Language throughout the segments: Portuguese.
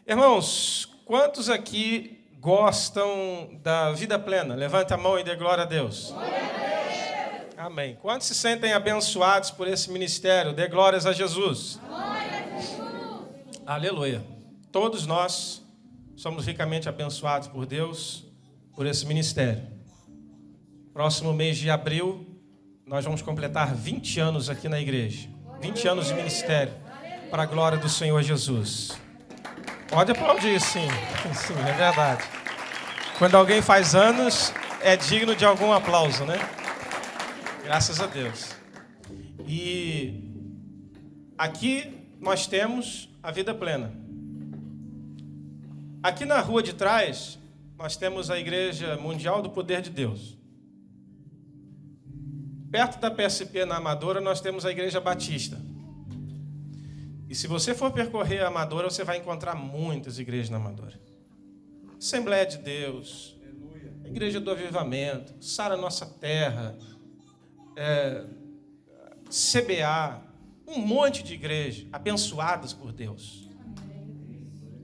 Irmãos, quantos aqui gostam da vida plena? Levanta a mão e dê glória a Deus. Glória a Deus. Amém. Quantos se sentem abençoados por esse ministério? Dê glórias a Jesus. Glória a Jesus. Aleluia. Todos nós somos ricamente abençoados por Deus, por esse ministério. Próximo mês de abril, nós vamos completar 20 anos aqui na igreja. 20 anos de ministério, para a glória do Senhor Jesus. Pode aplaudir, sim. Sim, é verdade. Quando alguém faz anos, é digno de algum aplauso, né? Graças a Deus. E aqui nós temos a vida plena. Aqui na rua de trás, nós temos a Igreja Mundial do Poder de Deus. Perto da PSP na Amadora, nós temos a Igreja Batista. E se você for percorrer a Amadora, você vai encontrar muitas igrejas na Amadora. Assembleia de Deus, Igreja do Avivamento, Sara Nossa Terra, CBA, um monte de igrejas abençoadas por Deus.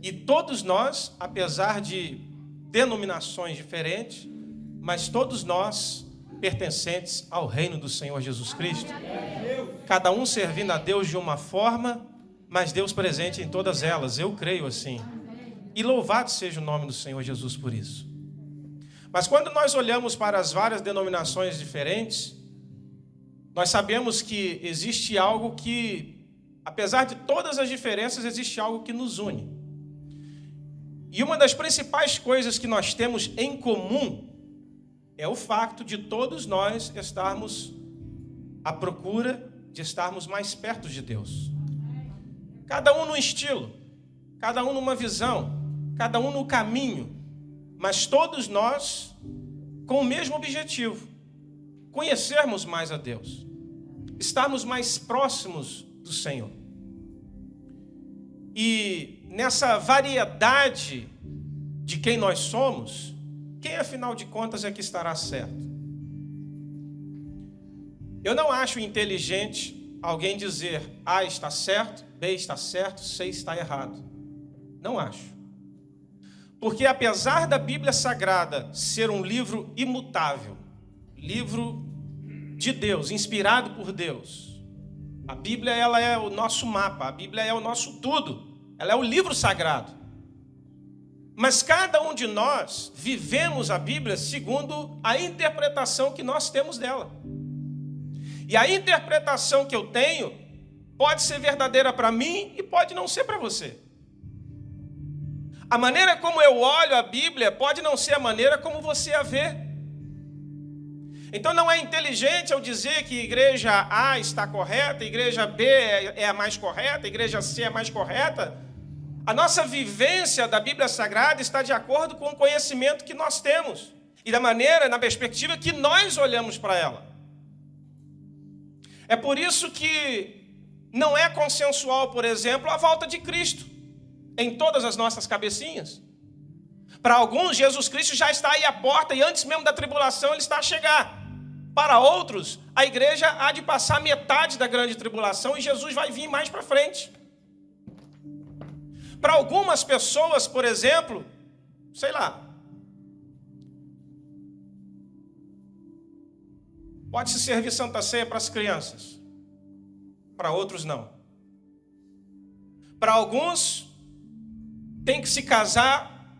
E todos nós, apesar de denominações diferentes, mas todos nós pertencentes ao reino do Senhor Jesus Cristo. Cada um servindo a Deus de uma forma, mas Deus presente em todas elas. Eu creio assim. E louvado seja o nome do Senhor Jesus por isso. Mas quando nós olhamos para as várias denominações diferentes, nós sabemos que existe algo que, apesar de todas as diferenças, existe algo que nos une. E uma das principais coisas que nós temos em comum é o fato de todos nós estarmos à procura de estarmos mais perto de Deus. Cada um no estilo, cada um numa visão, cada um no caminho, mas todos nós com o mesmo objetivo: conhecermos mais a Deus, estarmos mais próximos do Senhor. E nessa variedade de quem nós somos, quem afinal de contas é que estará certo? Eu não acho inteligente alguém dizer A está certo, B está certo, C está errado. Não acho. Porque apesar da Bíblia Sagrada ser um livro imutável, livro de Deus, inspirado por Deus, a Bíblia ela é o nosso mapa, a Bíblia é o nosso tudo, ela é o livro sagrado. Mas cada um de nós vivemos a Bíblia segundo a interpretação que nós temos dela. E a interpretação que eu tenho pode ser verdadeira para mim e pode não ser para você. A maneira como eu olho a Bíblia pode não ser a maneira como você a vê. Então não é inteligente eu dizer que a igreja A está correta, a igreja B é a mais correta, a igreja C é a mais correta. A nossa vivência da Bíblia Sagrada está de acordo com o conhecimento que nós temos e da maneira, na perspectiva que nós olhamos para ela. É por isso que não é consensual, por exemplo, a volta de Cristo em todas as nossas cabecinhas. Para alguns, Jesus Cristo já está aí à porta e antes mesmo da tribulação ele está a chegar. Para outros, a igreja há de passar metade da grande tribulação e Jesus vai vir mais para frente. Para algumas pessoas, por exemplo, sei lá, pode-se servir Santa Ceia para as crianças. Para outros, não. Para alguns, tem que se casar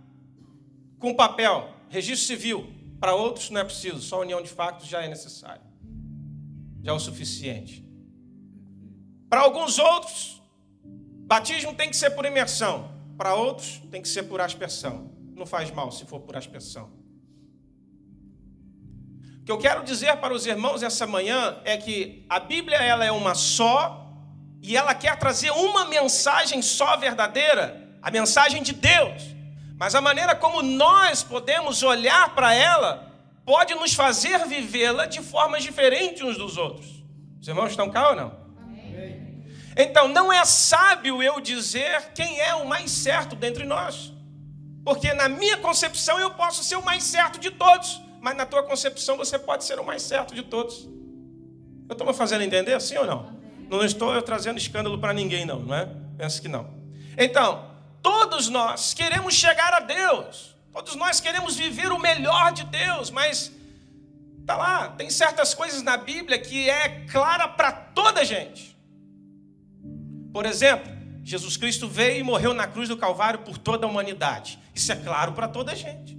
com papel, registro civil. Para outros, não é preciso, só união de factos já é necessário. Já é o suficiente. Para alguns outros, batismo tem que ser por imersão. Para outros, tem que ser por aspersão. Não faz mal se for por aspersão. O que eu quero dizer para os irmãos essa manhã é que a Bíblia ela é uma só e ela quer trazer uma mensagem só verdadeira, a mensagem de Deus. Mas a maneira como nós podemos olhar para ela pode nos fazer vivê-la de formas diferentes uns dos outros. Os irmãos estão cá ou não? Amém. Então não é sábio eu dizer quem é o mais certo dentre nós. Porque na minha concepção eu posso ser o mais certo de todos. Mas na tua concepção você pode ser o mais certo de todos. Eu estou me fazendo entender, sim ou não? Não estou eu trazendo escândalo para ninguém, não é? Penso que não. Então, todos nós queremos chegar a Deus. Todos nós queremos viver o melhor de Deus, mas tá lá, tem certas coisas na Bíblia que é clara para toda a gente. Por exemplo, Jesus Cristo veio e morreu na cruz do Calvário por toda a humanidade. Isso é claro para toda a gente.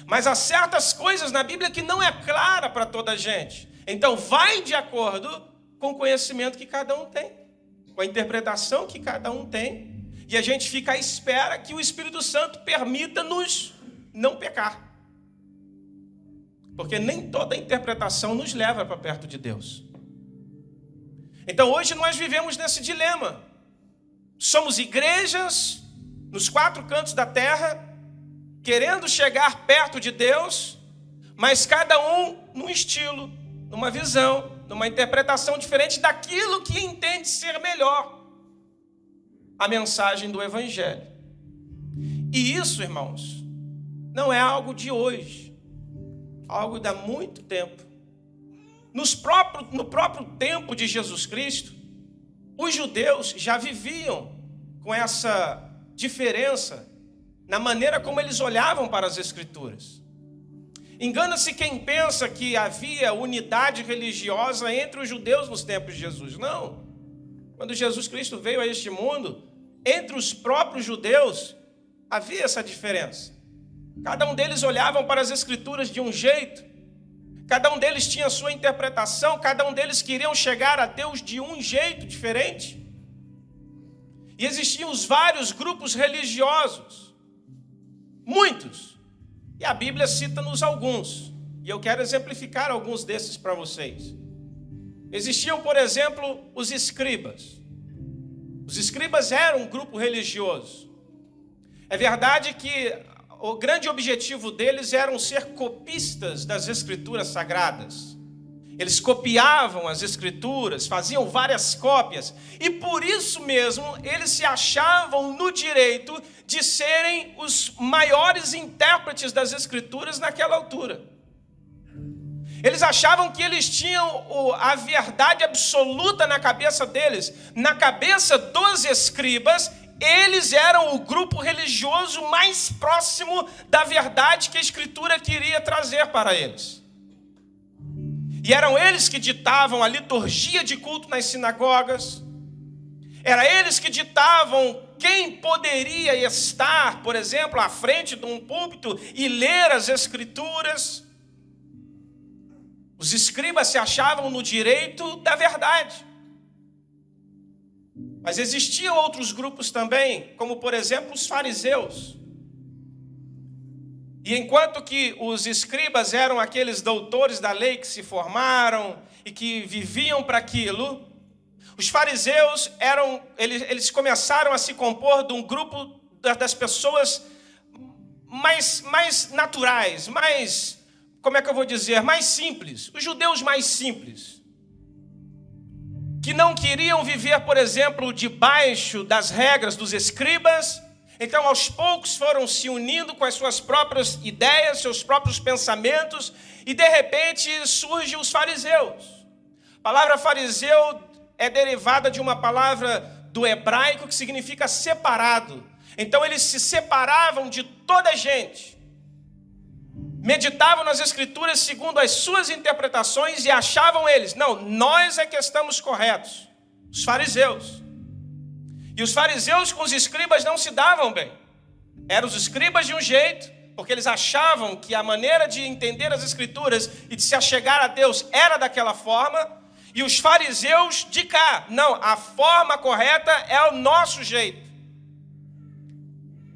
Mas há certas coisas na Bíblia que não é clara para toda a gente. Então vai de acordo com o conhecimento que cada um tem, com a interpretação que cada um tem. E a gente fica à espera que o Espírito Santo permita-nos não pecar. Porque nem toda interpretação nos leva para perto de Deus. Então hoje nós vivemos nesse dilema. Somos igrejas nos 4 cantos da terra, querendo chegar perto de Deus, mas cada um num estilo, numa visão, numa interpretação diferente daquilo que entende ser melhor a mensagem do Evangelho. E isso, irmãos, não é algo de hoje, algo de há muito tempo. No próprio tempo de Jesus Cristo, os judeus já viviam com essa diferença na maneira como eles olhavam para as Escrituras. Engana-se quem pensa que havia unidade religiosa entre os judeus nos tempos de Jesus. Não. Quando Jesus Cristo veio a este mundo, entre os próprios judeus havia essa diferença. Cada um deles olhavam para as Escrituras de um jeito, cada um deles tinha a sua interpretação, cada um deles queriam chegar a Deus de um jeito diferente. E existiam os vários grupos religiosos, muitos, e a Bíblia cita-nos alguns, e eu quero exemplificar alguns desses para vocês. Existiam, por exemplo, os escribas. Os escribas eram um grupo religioso. É verdade que o grande objetivo deles era ser copistas das Escrituras Sagradas. Eles copiavam as Escrituras, faziam várias cópias, e por isso mesmo eles se achavam no direito de serem os maiores intérpretes das Escrituras naquela altura. Eles achavam que eles tinham a verdade absoluta na cabeça deles. Na cabeça dos escribas, eles eram o grupo religioso mais próximo da verdade que a Escritura queria trazer para eles. E eram eles que ditavam a liturgia de culto nas sinagogas. Eram eles que ditavam quem poderia estar, por exemplo, à frente de um púlpito e ler as Escrituras. Os escribas se achavam no direito da verdade. Mas existiam outros grupos também, como por exemplo os fariseus. E enquanto que os escribas eram aqueles doutores da lei que se formaram e que viviam para aquilo, os fariseus eles começaram a se compor de um grupo das pessoas mais naturais, mais, como é que eu vou dizer, mais simples, os judeus mais simples, que não queriam viver, por exemplo, debaixo das regras dos escribas. Então, aos poucos foram se unindo com as suas próprias ideias, seus próprios pensamentos, e de repente surgem os fariseus. A palavra fariseu é derivada de uma palavra do hebraico que significa separado. Então, eles se separavam de toda a gente, meditavam nas Escrituras segundo as suas interpretações e achavam eles, não, nós é que estamos corretos, os fariseus. E os fariseus com os escribas não se davam bem. Eram os escribas de um jeito, porque eles achavam que a maneira de entender as Escrituras e de se achegar a Deus era daquela forma, e os fariseus de cá, não, a forma correta é o nosso jeito.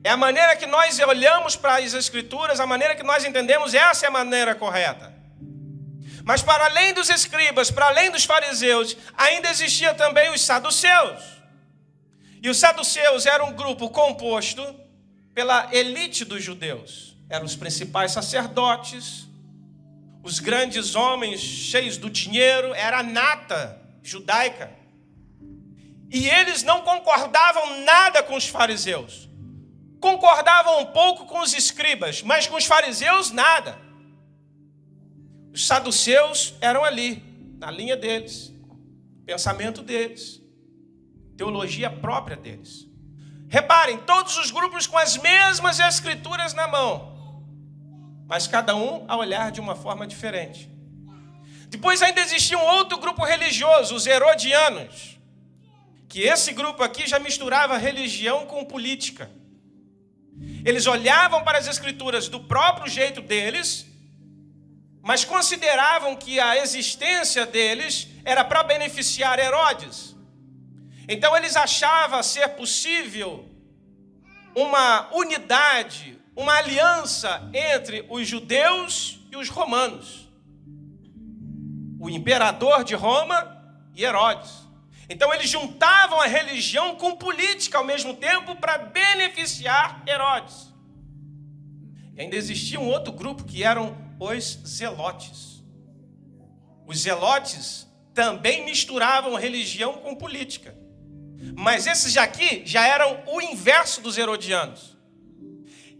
É a maneira que nós olhamos para as Escrituras, a maneira que nós entendemos, essa é a maneira correta. Mas para além dos escribas, para além dos fariseus, ainda existia também os saduceus. E os saduceus eram um grupo composto pela elite dos judeus. Eram os principais sacerdotes, os grandes homens cheios do dinheiro, era a nata judaica. E eles não concordavam nada com os fariseus. Concordavam um pouco com os escribas, mas com os fariseus nada. Os saduceus eram ali, na linha deles, pensamento deles, teologia própria deles. Reparem, todos os grupos com as mesmas escrituras na mão, mas cada um a olhar de uma forma diferente. Depois ainda existia um outro grupo religioso, os herodianos, que esse grupo aqui já misturava religião com política. Eles olhavam para as escrituras do próprio jeito deles, mas consideravam que a existência deles era para beneficiar Herodes. Então eles achavam ser possível uma unidade, uma aliança entre os judeus e os romanos. O imperador de Roma e Herodes. Então eles juntavam a religião com política ao mesmo tempo para beneficiar Herodes. E ainda existia um outro grupo que eram os zelotes. Os zelotes também misturavam religião com política. Mas esses aqui já eram o inverso dos herodianos.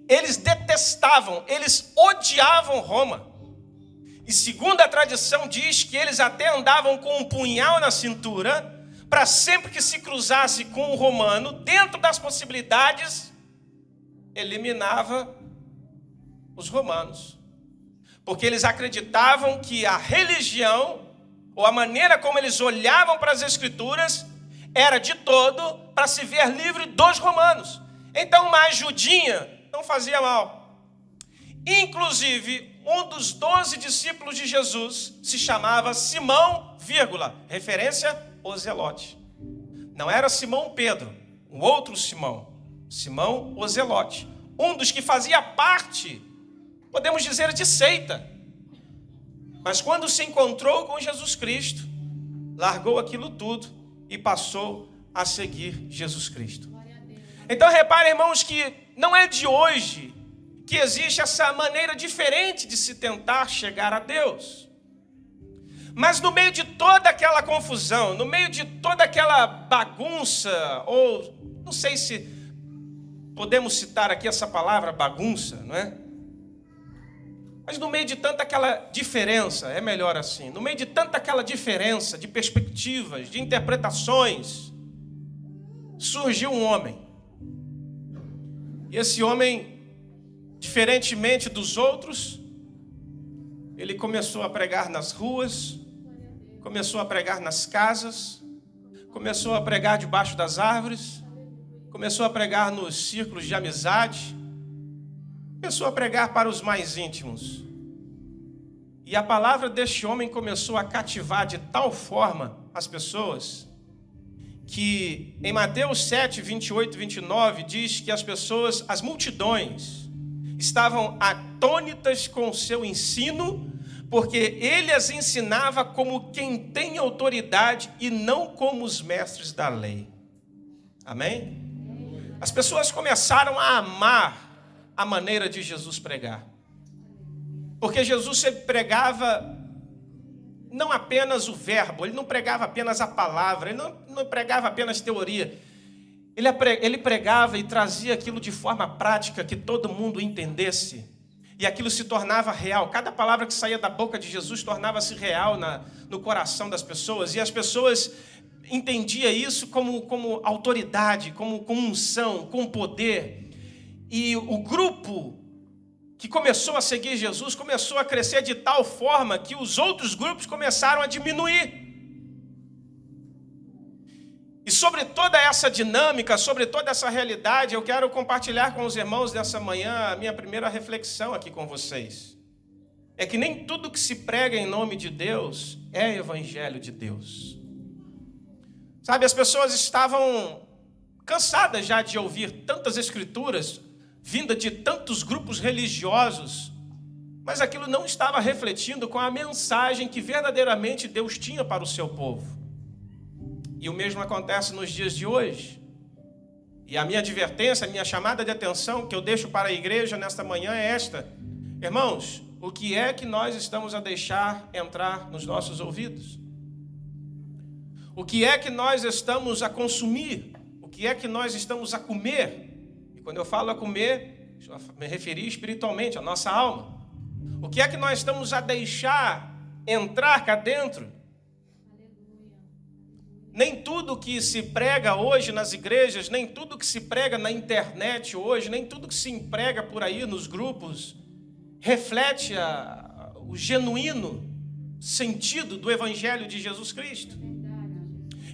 Eles detestavam, eles odiavam Roma. E segundo a tradição diz que eles até andavam com um punhal na cintura para sempre que se cruzasse com um romano, dentro das possibilidades, eliminava os romanos. Porque eles acreditavam que a religião, ou a maneira como eles olhavam para as escrituras, era de todo para se ver livre dos romanos. Então uma ajudinha não fazia mal. Inclusive, um dos 12 discípulos de Jesus se chamava Simão, referência o Zelote. Não era Simão Pedro, um outro Simão. Simão o Zelote. Um dos que fazia parte, podemos dizer, de seita. Mas quando se encontrou com Jesus Cristo, largou aquilo tudo e passou a seguir Jesus Cristo. Então reparem, irmãos, que não é de hoje que existe essa maneira diferente de se tentar chegar a Deus. Mas no meio de toda aquela confusão, no meio de toda aquela bagunça, ou não sei se podemos citar aqui essa palavra bagunça, não é? Mas no meio de tanta aquela diferença, é melhor assim, no meio de tanta aquela diferença de perspectivas, de interpretações, surgiu um homem. E esse homem, diferentemente dos outros, ele começou a pregar nas ruas, começou a pregar nas casas, começou a pregar debaixo das árvores, começou a pregar nos círculos de amizade, começou a pregar para os mais íntimos. E a palavra deste homem começou a cativar de tal forma as pessoas, que em Mateus 7, 28 e 29, diz que as pessoas, as multidões, estavam atônitas com o seu ensino, porque ele as ensinava como quem tem autoridade e não como os mestres da lei. Amém? As pessoas começaram a amar a maneira de Jesus pregar. Porque Jesus sempre pregava não apenas o verbo, ele não pregava apenas a palavra, ele não pregava apenas teoria. Ele pregava e trazia aquilo de forma prática, que todo mundo entendesse. E aquilo se tornava real. Cada palavra que saía da boca de Jesus tornava-se real no coração das pessoas. E as pessoas entendiam isso como autoridade, como unção, com poder. E o grupo que começou a seguir Jesus começou a crescer de tal forma que os outros grupos começaram a diminuir. E sobre toda essa dinâmica, sobre toda essa realidade, eu quero compartilhar com os irmãos nessa manhã a minha primeira reflexão aqui com vocês. É que nem tudo que se prega em nome de Deus é evangelho de Deus. Sabe, as pessoas estavam cansadas já de ouvir tantas escrituras, vinda de tantos grupos religiosos, mas aquilo não estava refletindo com a mensagem que verdadeiramente Deus tinha para o seu povo. E o mesmo acontece nos dias de hoje. E a minha advertência, a minha chamada de atenção que eu deixo para a igreja nesta manhã é esta. Irmãos, o que é que nós estamos a deixar entrar nos nossos ouvidos? O que é que nós estamos a consumir? O que é que nós estamos a comer? E quando eu falo a comer, me referi espiritualmente à nossa alma. O que é que nós estamos a deixar entrar cá dentro? nem tudo que se prega hoje nas igrejas, nem tudo que se prega na internet hoje, nem tudo que se emprega por aí nos grupos, reflete o genuíno sentido do Evangelho de Jesus Cristo.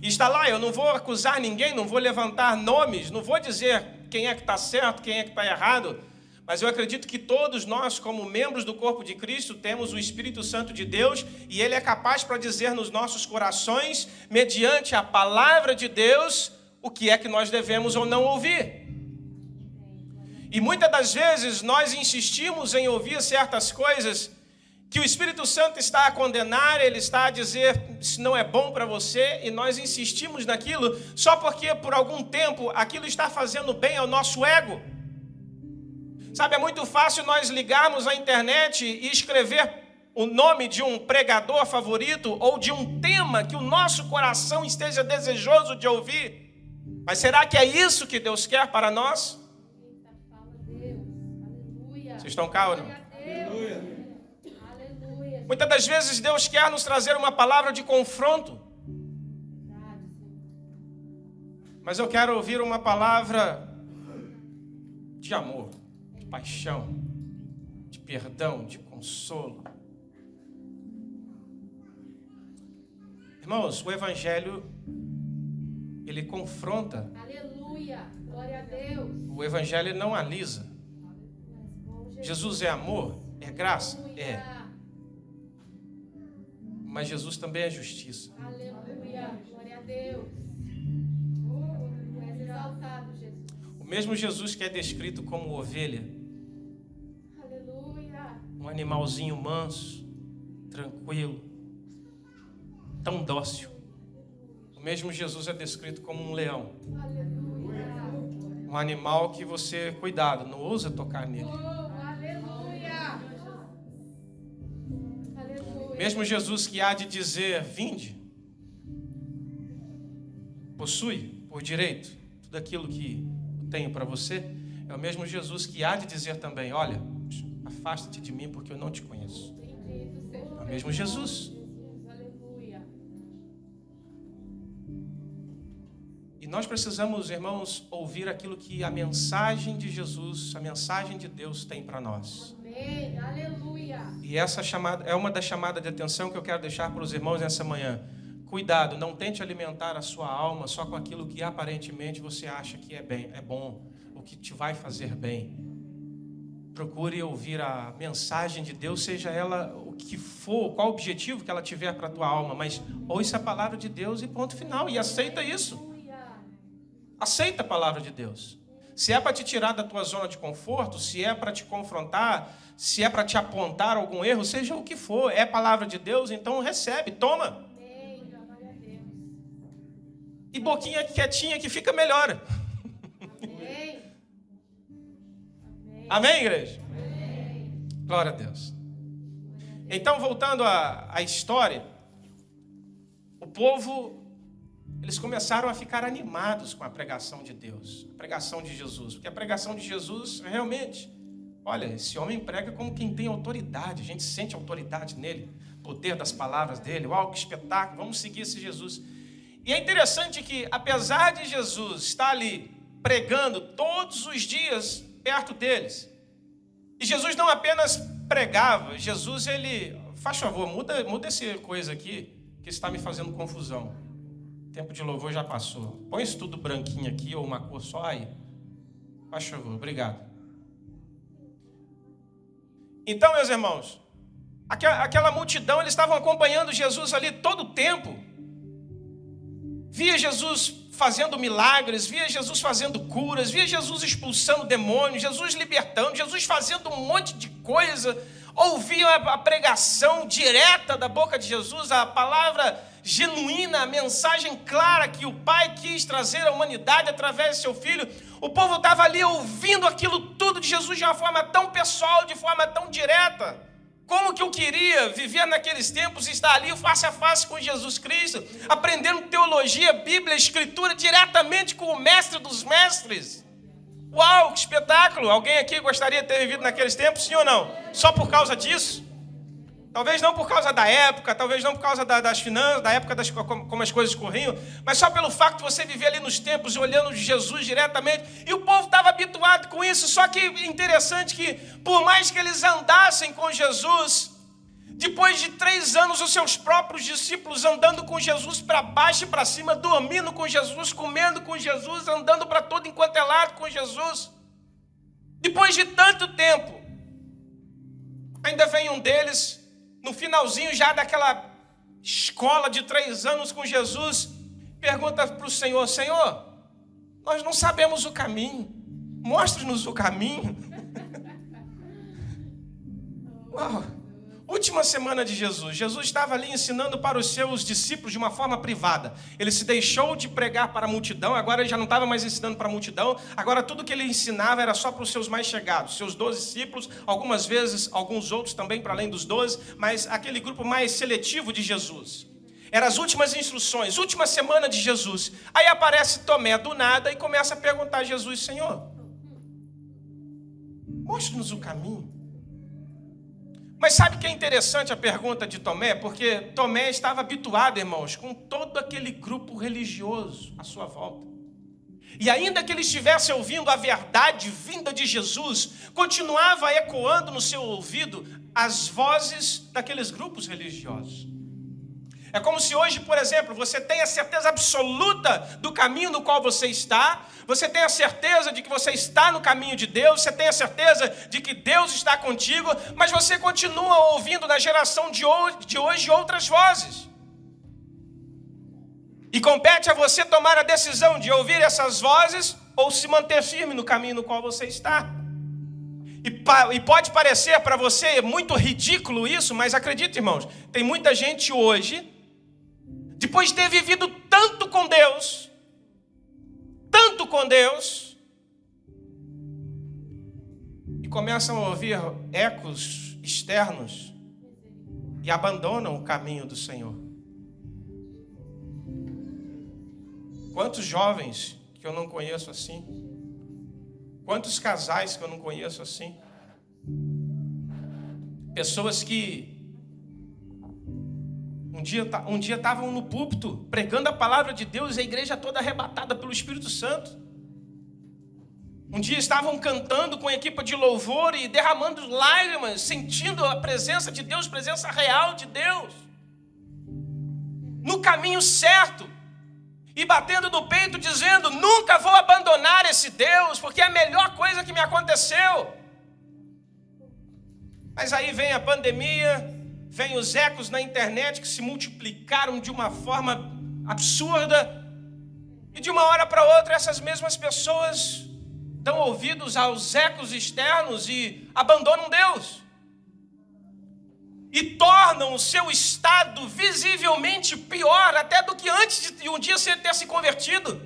E está lá, eu não vou acusar ninguém, não vou levantar nomes, não vou dizer quem é que está certo, quem é que está errado, mas eu acredito que todos nós, como membros do corpo de Cristo, temos o Espírito Santo de Deus e Ele é capaz para dizer nos nossos corações, mediante a palavra de Deus, o que é que nós devemos ou não ouvir. E muitas das vezes nós insistimos em ouvir certas coisas que o Espírito Santo está a condenar, ele está a dizer isso não é bom para você, e nós insistimos naquilo só porque por algum tempo aquilo está fazendo bem ao nosso ego. Sabe, é muito fácil nós ligarmos a internet e escrever o nome de um pregador favorito ou de um tema que o nosso coração esteja desejoso de ouvir. Mas será que é isso que Deus quer para nós? Vocês estão cá ou não? Muitas das vezes Deus quer nos trazer uma palavra de confronto. Mas eu quero ouvir uma palavra de amor, de paixão, de perdão, de consolo. Irmãos, o Evangelho, ele confronta. Aleluia, glória a Deus. O Evangelho não alisa. Jesus é amor, é graça, é. Mas Jesus também é justiça. Aleluia, glória a Deus. Tu és exaltado, Jesus. O mesmo Jesus que é descrito como ovelha, Aleluia. um animalzinho manso, tranquilo, tão dócil. O mesmo Jesus é descrito como um leão. Aleluia. Um animal que você, cuidado, não ousa tocar nele. Aleluia. Aleluia. Mesmo Jesus que há de dizer, vinde, possui por direito tudo aquilo que eu tenho para você, é o mesmo Jesus que há de dizer também, olha, afasta-te de mim porque eu não te conheço. É o mesmo Jesus. Aleluia. E nós precisamos, irmãos, ouvir aquilo que a mensagem de Jesus, a mensagem de Deus tem para nós. Amém. Aleluia. E essa chamada é uma das chamadas de atenção que eu quero deixar para os irmãos nessa manhã. Cuidado, não tente alimentar a sua alma só com aquilo que aparentemente você acha que é bem, é bom, o que te vai fazer bem. Procure ouvir a mensagem de Deus, seja ela o que for, qual o objetivo que ela tiver para a tua alma, mas ouça a palavra de Deus e ponto final, e aceita isso. Aceita a palavra de Deus. Se é para te tirar da tua zona de conforto, se é para te confrontar, se é para te apontar algum erro, seja o que for, é a palavra de Deus, então recebe, toma. E boquinha quietinha que fica melhor. Amém. Amém, igreja? Amém. Glória a Deus. Então, voltando à história, o povo, eles começaram a ficar animados com a pregação de Deus, a pregação de Jesus, porque a pregação de Jesus, realmente, olha, esse homem prega como quem tem autoridade, a gente sente autoridade nele, poder das palavras dele, uau, que espetáculo, vamos seguir esse Jesus. E é interessante que, apesar de Jesus estar ali pregando todos os dias perto deles, e Jesus não apenas pregava, Jesus, ele, faz favor, muda essa coisa aqui, que está me fazendo confusão. O tempo de louvor já passou. Põe isso tudo branquinho aqui, ou uma cor só aí. Faz favor, obrigado. Então, meus irmãos, aquela multidão, eles estavam acompanhando Jesus ali todo o tempo. Via Jesus fazendo milagres, via Jesus fazendo curas, via Jesus expulsando demônios, Jesus libertando, Jesus fazendo um monte de coisa. Ouvia a pregação direta da boca de Jesus, a palavra genuína, a mensagem clara que o Pai quis trazer à humanidade através de seu Filho. O povo estava ali ouvindo aquilo tudo de Jesus de uma forma tão pessoal, de forma tão direta. Como que eu queria viver naqueles tempos e estar ali face a face com Jesus Cristo, aprendendo teologia, Bíblia, Escritura, diretamente com o mestre dos mestres. Uau, que espetáculo! Alguém aqui gostaria de ter vivido naqueles tempos, sim ou não? Só por causa disso? Talvez não por causa da época, talvez não por causa das finanças, da época como as coisas corriam, mas só pelo fato de você viver ali nos tempos e olhando Jesus diretamente. E o povo estava habituado com isso. Só que interessante que, por mais que eles andassem com Jesus, depois de 3 anos, os seus próprios discípulos andando com Jesus para baixo e para cima, dormindo com Jesus, comendo com Jesus, andando para todo enquanto é lado com Jesus. Depois de tanto tempo, ainda vem um deles, no finalzinho já daquela escola de 3 anos com Jesus, pergunta para o Senhor: Senhor, nós não sabemos o caminho, mostre-nos o caminho. Uau. Última semana de Jesus, Jesus estava ali ensinando para os seus discípulos de uma forma privada. Ele se deixou de pregar para a multidão, agora ele já não estava mais ensinando para a multidão, agora tudo que ele ensinava era só para os seus mais chegados, seus 12 discípulos, algumas vezes alguns outros também para além dos 12, mas aquele grupo mais seletivo de Jesus. Eram as últimas instruções, última semana de Jesus. Aí aparece Tomé do nada e começa a perguntar a Jesus: Senhor, mostre-nos o caminho. Mas sabe que é interessante a pergunta de Tomé? Porque Tomé estava habituado, irmãos, com todo aquele grupo religioso à sua volta. E ainda que ele estivesse ouvindo a verdade vinda de Jesus, continuava ecoando no seu ouvido as vozes daqueles grupos religiosos. É como se hoje, por exemplo, você tenha certeza absoluta do caminho no qual você está, você tenha certeza de que você está no caminho de Deus, você tenha certeza de que Deus está contigo, mas você continua ouvindo na geração de hoje outras vozes. E compete a você tomar a decisão de ouvir essas vozes ou se manter firme no caminho no qual você está. E pode parecer para você muito ridículo isso, mas acredite, irmãos, tem muita gente hoje, depois de ter vivido tanto com Deus, e começam a ouvir ecos externos e abandonam o caminho do Senhor. Quantos jovens que eu não conheço assim? Quantos casais que eu não conheço assim? Pessoas que um dia estavam no púlpito pregando a palavra de Deus e a igreja toda arrebatada pelo Espírito Santo. Um dia estavam cantando com a equipe de louvor e derramando lágrimas, sentindo a presença de Deus, presença real de Deus, no caminho certo, e batendo no peito dizendo: nunca vou abandonar esse Deus, porque é a melhor coisa que me aconteceu. Mas aí vem a pandemia, vem os ecos na internet que se multiplicaram de uma forma absurda, e de uma hora para outra essas mesmas pessoas dão ouvidos aos ecos externos e abandonam Deus. E tornam o seu estado visivelmente pior até do que antes de um dia você ter se convertido.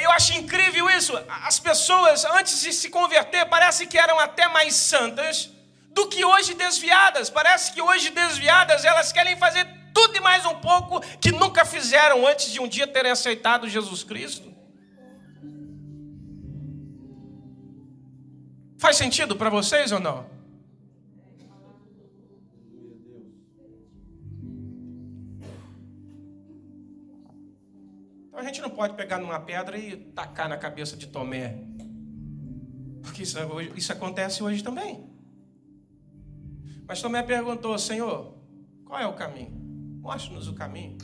Eu acho incrível isso. As pessoas antes de se converter parece que eram até mais santas do que hoje desviadas. Parece que hoje desviadas elas querem fazer tudo e mais um pouco que nunca fizeram antes de um dia terem aceitado Jesus Cristo. Faz sentido para vocês ou não? Então a gente não pode pegar numa pedra e tacar na cabeça de Tomé, porque isso acontece hoje também. Mas Tomé perguntou: Senhor, qual é o caminho? Mostre-nos o caminho.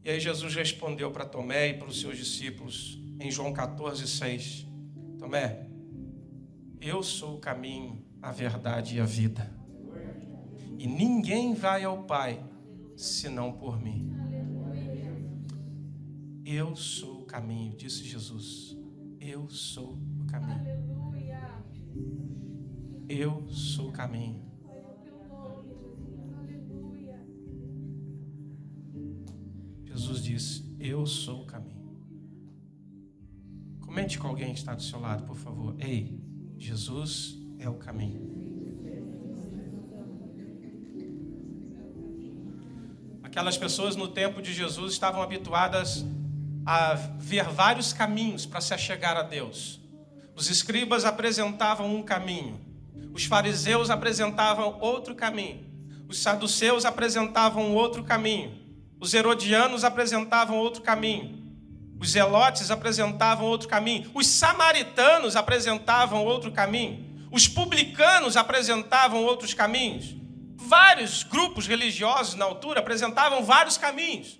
E aí Jesus respondeu para Tomé e para os seus discípulos em João 14:6: Tomé, eu sou o caminho, a verdade e a vida. E ninguém vai ao Pai senão por mim. Eu sou o caminho, disse Jesus. Eu sou o caminho. Eu sou o caminho. Jesus disse: eu sou o caminho. Comente com alguém que está do seu lado, por favor. Ei, Jesus é o caminho. Aquelas pessoas no tempo de Jesus estavam habituadas a ver vários caminhos para se achegar a Deus. Os escribas apresentavam um caminho, Os fariseus apresentavam outro caminho. Os saduceus apresentavam outro caminho. Os herodianos apresentavam outro caminho. Os zelotes apresentavam outro caminho. Os samaritanos apresentavam outro caminho. Os publicanos apresentavam outros caminhos. Vários grupos religiosos na altura apresentavam vários caminhos.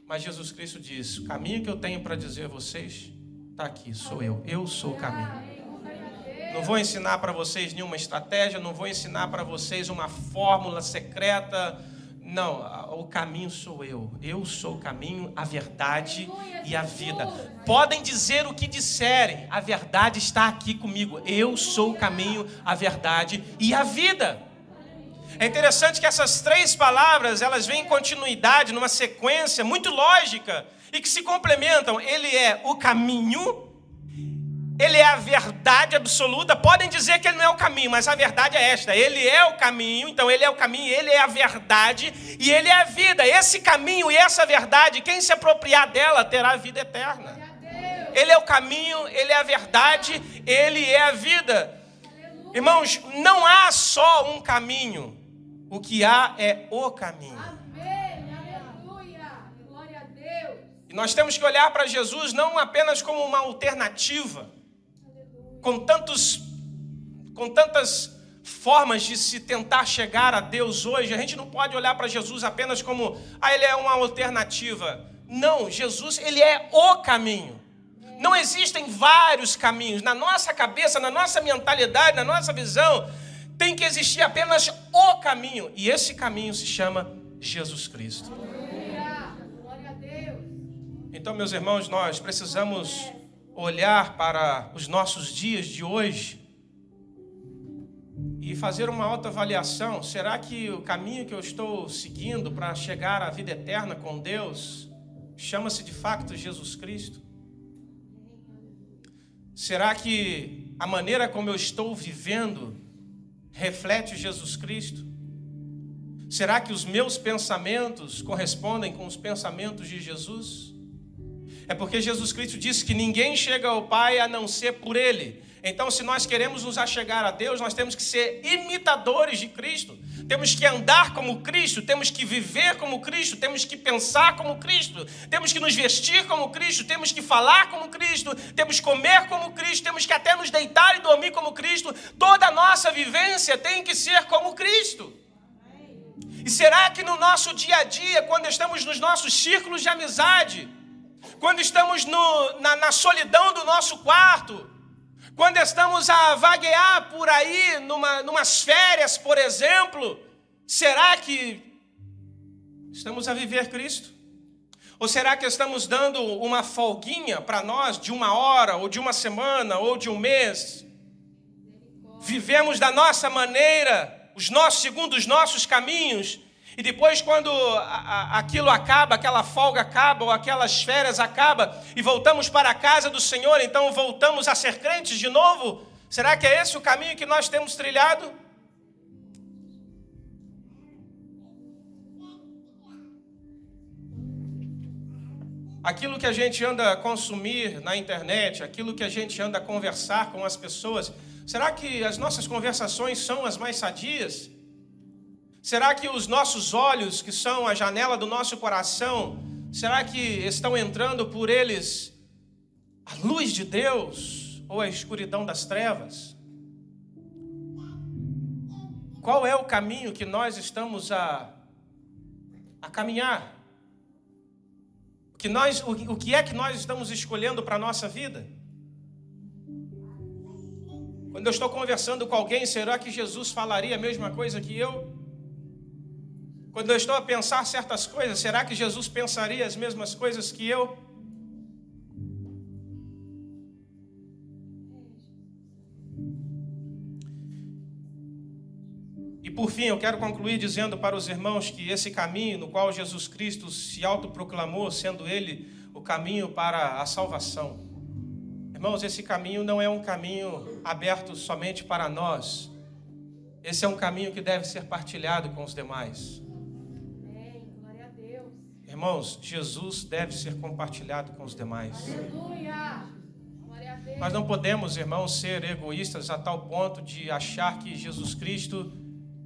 Mas Jesus Cristo diz: o caminho que eu tenho para dizer a vocês está aqui, sou eu. Eu sou o caminho. Não vou ensinar para vocês nenhuma estratégia, não vou ensinar para vocês uma fórmula secreta. Não, o caminho sou eu. Eu sou o caminho, a verdade e a vida. Podem dizer o que disserem, a verdade está aqui comigo. Eu sou o caminho, a verdade e a vida. É interessante que essas três palavras, elas vêm em continuidade, numa sequência muito lógica e que se complementam. Ele é o caminho, ele é a verdade absoluta. Podem dizer que ele não é o caminho, mas a verdade é esta: ele é o caminho. Então ele é o caminho, ele é a verdade e ele é a vida. Esse caminho e essa verdade, quem se apropriar dela terá a vida eterna. Ele é o caminho, ele é a verdade, ele é a vida. Irmãos, não há só um caminho, o que há é o caminho. Amém, aleluia, glória a Deus. E nós temos que olhar para Jesus não apenas como uma alternativa, com tantas formas de se tentar chegar a Deus hoje. A gente não pode olhar para Jesus apenas como, ele é uma alternativa. Não, Jesus, ele é o caminho. Não existem vários caminhos. Na nossa cabeça, na nossa mentalidade, na nossa visão, tem que existir apenas o caminho. E esse caminho se chama Jesus Cristo. Glória a Deus. Então, meus irmãos, nós precisamos olhar para os nossos dias de hoje e fazer uma autoavaliação. Será que o caminho que eu estou seguindo para chegar à vida eterna com Deus chama-se de fato Jesus Cristo? Será que a maneira como eu estou vivendo reflete Jesus Cristo? Será que os meus pensamentos correspondem com os pensamentos de Jesus? É porque Jesus Cristo disse que ninguém chega ao Pai a não ser por Ele. Então, se nós queremos nos achegar a Deus, nós temos que ser imitadores de Cristo. Temos que andar como Cristo, temos que viver como Cristo, temos que pensar como Cristo, temos que nos vestir como Cristo, temos que falar como Cristo, temos que comer como Cristo, temos que até nos deitar e dormir como Cristo. Toda a nossa vivência tem que ser como Cristo. E será que no nosso dia a dia, quando estamos nos nossos círculos de amizade, quando estamos na solidão do nosso quarto, quando estamos a vaguear por aí, numas férias, por exemplo, será que estamos a viver Cristo? Ou será que estamos dando uma folguinha para nós de 1 hora, ou de 1 semana, ou de 1 mês? Vivemos da nossa maneira, segundo os nossos caminhos, e depois, quando aquilo acaba, aquela folga acaba, ou aquelas férias acabam, e voltamos para a casa do Senhor, então voltamos a ser crentes de novo? Será que é esse o caminho que nós temos trilhado? Aquilo que a gente anda a consumir na internet, aquilo que a gente anda a conversar com as pessoas, será que as nossas conversações são as mais sadias? Será que os nossos olhos, que são a janela do nosso coração, será que estão entrando por eles a luz de Deus ou a escuridão das trevas? Qual é o caminho que nós estamos a caminhar? O que é que nós estamos escolhendo para a nossa vida? Quando eu estou conversando com alguém, será que Jesus falaria a mesma coisa que eu? Quando eu estou a pensar certas coisas, será que Jesus pensaria as mesmas coisas que eu? E por fim, eu quero concluir dizendo para os irmãos que esse caminho no qual Jesus Cristo se autoproclamou, sendo Ele o caminho para a salvação. Irmãos, esse caminho não é um caminho aberto somente para nós. Esse é um caminho que deve ser partilhado com os demais. Glória a Deus. Irmãos, Jesus deve ser compartilhado com os demais. Aleluia. Glória a Deus. Nós não podemos, irmãos, ser egoístas a tal ponto de achar que Jesus Cristo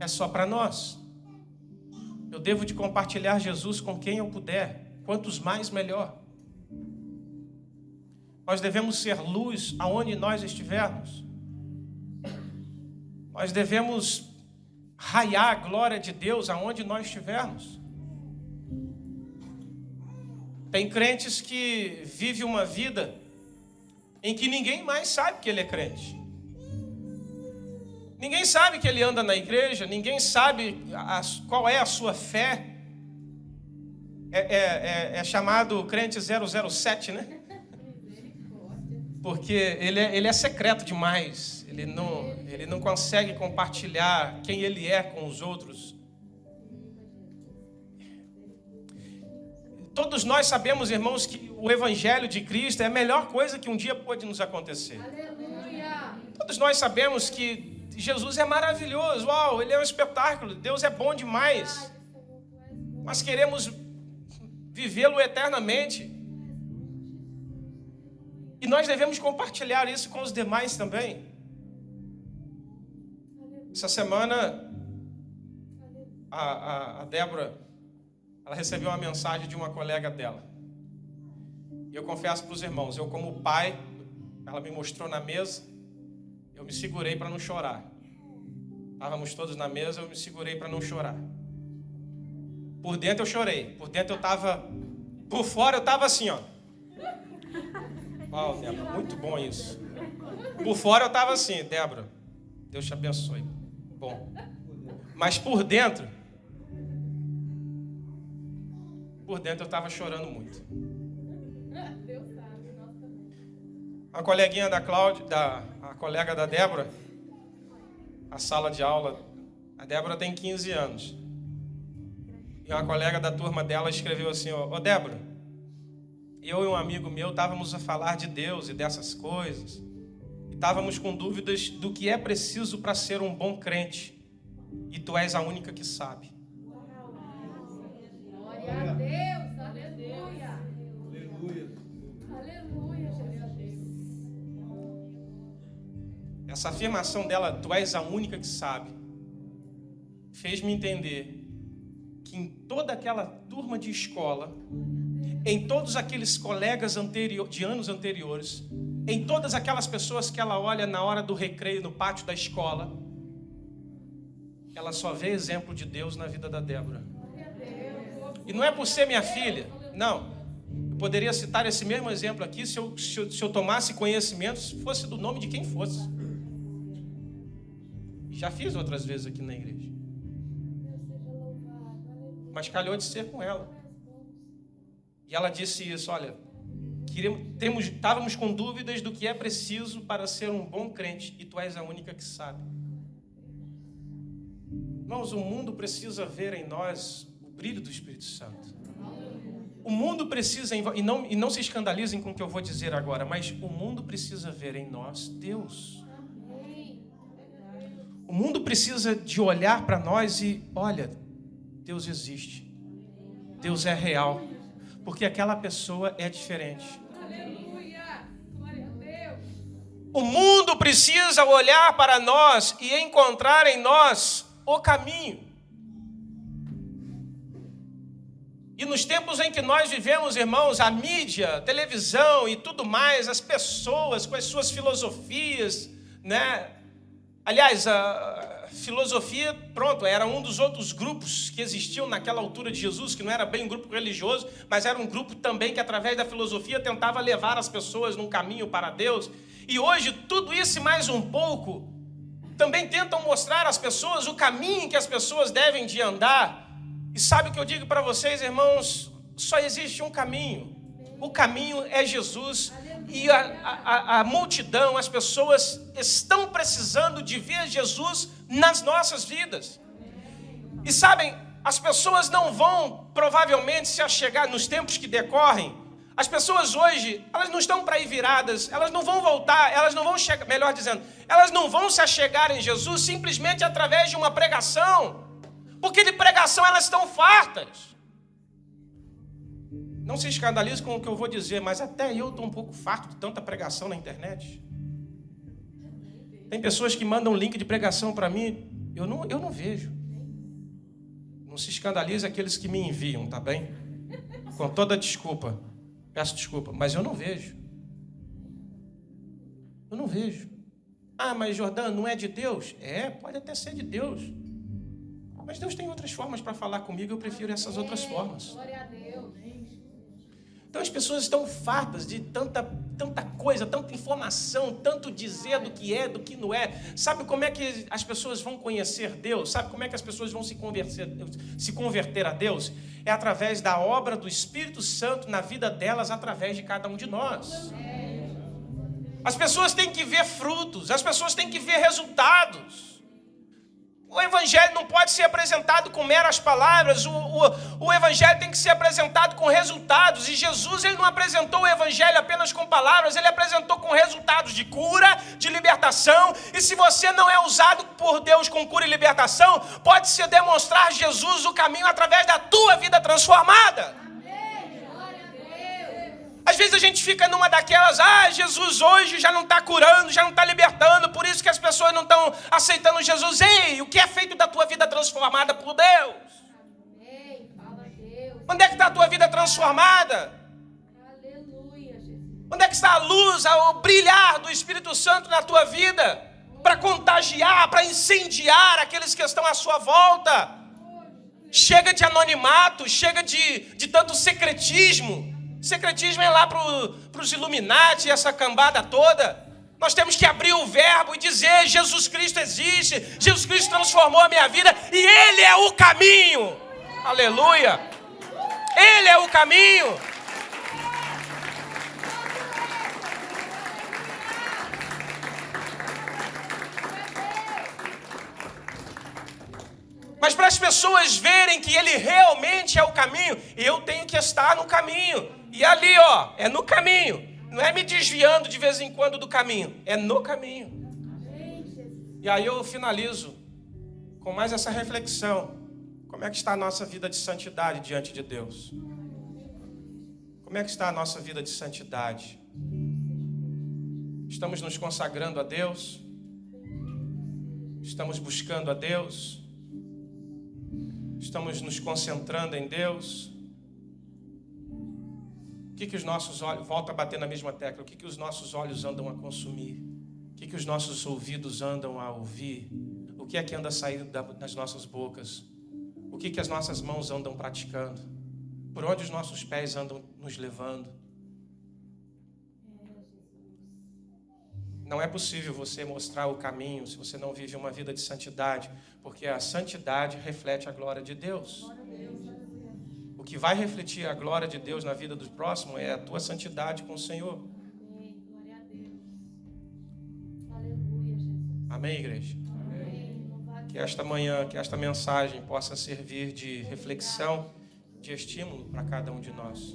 é só para nós. Eu devo de compartilhar Jesus com quem eu puder. Quantos mais, melhor. Nós devemos ser luz aonde nós estivermos. Nós devemos raiar a glória de Deus aonde nós estivermos. Tem crentes que vivem uma vida em que ninguém mais sabe que ele é crente. Ninguém sabe que ele anda na igreja, ninguém sabe qual é a sua fé. É chamado crente 007, né? Porque ele é secreto demais. Ele não consegue compartilhar quem ele é com os outros. Todos nós sabemos, irmãos, que o Evangelho de Cristo é a melhor coisa que um dia pode nos acontecer. Aleluia. Todos nós sabemos que Jesus é maravilhoso. Uau, ele é um espetáculo. Deus é bom demais. Nós queremos vivê-lo eternamente. E nós devemos compartilhar isso com os demais também. Essa semana, a Débora, ela recebeu uma mensagem de uma colega dela. E eu confesso para os irmãos, eu como pai, ela me mostrou na mesa, eu me segurei para não chorar. Estávamos todos na mesa, eu me segurei para não chorar. Por dentro eu chorei, por dentro eu estava, por fora eu estava assim, ó. Uau, Débora, muito bom isso. Por fora eu estava assim, Débora, Deus te abençoe. Bom. Mas por dentro eu estava chorando muito. Deus sabe, nós também. A coleguinha da Cláudia, a colega da Débora, a sala de aula, a Débora tem 15 anos. E uma colega da turma dela escreveu assim, ó, Débora, eu e um amigo meu estávamos a falar de Deus e dessas coisas. E estávamos com dúvidas do que é preciso para ser um bom crente. E tu és a única que sabe. Glória a Deus, aleluia. Aleluia, Jesus. Essa afirmação dela, tu és a única que sabe, fez-me entender que em toda aquela turma de escola, em todos aqueles colegas de anos anteriores, em todas aquelas pessoas que ela olha na hora do recreio, no pátio da escola, ela só vê exemplo de Deus na vida da Débora. E não é por ser minha filha, não. Eu poderia citar esse mesmo exemplo aqui se eu tomasse conhecimento, se fosse do nome de quem fosse. Já fiz outras vezes aqui na igreja. Mas calhou de ser com ela. E ela disse isso, olha, estávamos com dúvidas do que é preciso para ser um bom crente, e tu és a única que sabe. Irmãos, o mundo precisa ver em nós o brilho do Espírito Santo. O mundo precisa, e não se escandalizem com o que eu vou dizer agora, mas o mundo precisa ver em nós Deus. O mundo precisa de olhar para nós e, olha, Deus existe. Deus é real. Porque aquela pessoa é diferente. Aleluia. Glória a Deus. O mundo precisa olhar para nós e encontrar em nós o caminho. E nos tempos em que nós vivemos, irmãos, a mídia, a televisão e tudo mais, as pessoas com as suas filosofias, né? Aliás, a filosofia, pronto, era um dos outros grupos que existiam naquela altura de Jesus, que não era bem um grupo religioso, mas era um grupo também que, através da filosofia, tentava levar as pessoas num caminho para Deus. E hoje, tudo isso e mais um pouco, também tentam mostrar às pessoas o caminho que as pessoas devem de andar. E sabe o que eu digo para vocês, irmãos? Só existe um caminho. O caminho é Jesus. E a multidão, as pessoas estão precisando de ver Jesus nas nossas vidas. E sabem, as pessoas não vão provavelmente se achegar nos tempos que decorrem. As pessoas hoje, elas não estão para ir viradas, elas não vão voltar, elas não vão chegar, melhor dizendo, elas não vão se achegar em Jesus simplesmente através de uma pregação. Porque de pregação elas estão fartas. Não se escandalize com o que eu vou dizer, mas até eu estou um pouco farto de tanta pregação na internet. Tem pessoas que mandam link de pregação para mim, eu não vejo. Não se escandalize aqueles que me enviam, tá bem? Com toda desculpa. Peço desculpa, mas eu não vejo. Eu não vejo. Ah, mas Jordano, não é de Deus? É, pode até ser de Deus. Mas Deus tem outras formas para falar comigo, eu prefiro essas outras formas. Glória a Deus. Então as pessoas estão fartas de tanta coisa, tanta informação, tanto dizer do que é, do que não é. Sabe como é que as pessoas vão conhecer Deus? Sabe como é que as pessoas vão se converter a Deus? É através da obra do Espírito Santo na vida delas, através de cada um de nós. As pessoas têm que ver frutos, as pessoas têm que ver resultados. O Evangelho não pode ser apresentado com meras palavras, o Evangelho tem que ser apresentado com resultados. E Jesus, ele não apresentou o Evangelho apenas com palavras, ele apresentou com resultados de cura, de libertação. E se você não é usado por Deus com cura e libertação, pode-se demonstrar Jesus o caminho através da tua vida transformada. Às vezes a gente fica numa daquelas, Jesus hoje já não está curando, já não está libertando, por isso que as pessoas não estão aceitando Jesus. Ei, o que é feito da tua vida transformada por Deus? Amém. Fala a Deus. Onde é que está a tua vida transformada? Aleluia, Jesus. Onde é que está a luz, o brilhar do Espírito Santo na tua vida? Para contagiar, para incendiar aqueles que estão à sua volta. Chega de anonimato, chega de tanto secretismo. Secretismo é lá para os Illuminati, essa cambada toda. Nós temos que abrir o verbo e dizer: Jesus Cristo existe, Jesus Cristo transformou a minha vida e Ele é o caminho. Aleluia! Ele é o caminho. Mas para as pessoas verem que Ele realmente é o caminho, eu tenho que estar no caminho. E ali, é no caminho. Não é me desviando de vez em quando do caminho. É no caminho. E aí eu finalizo com mais essa reflexão. Como é que está a nossa vida de santidade diante de Deus? Como é que está a nossa vida de santidade? Estamos nos consagrando a Deus? Estamos buscando a Deus? Estamos nos concentrando em Deus? O que os nossos olhos, volta a bater na mesma tecla, o que os nossos olhos andam a consumir? O que os nossos ouvidos andam a ouvir? O que é que anda saindo das nossas bocas? O que as nossas mãos andam praticando? Por onde os nossos pés andam nos levando? Não é possível você mostrar o caminho se você não vive uma vida de santidade, porque a santidade reflete a glória de Deus. O que vai refletir a glória de Deus na vida do próximo é a tua santidade com o Senhor. Amém. Glória a Deus. Aleluia, Jesus. Amém, igreja? Amém. Que esta manhã, que esta mensagem possa servir de reflexão, de estímulo para cada um de nós.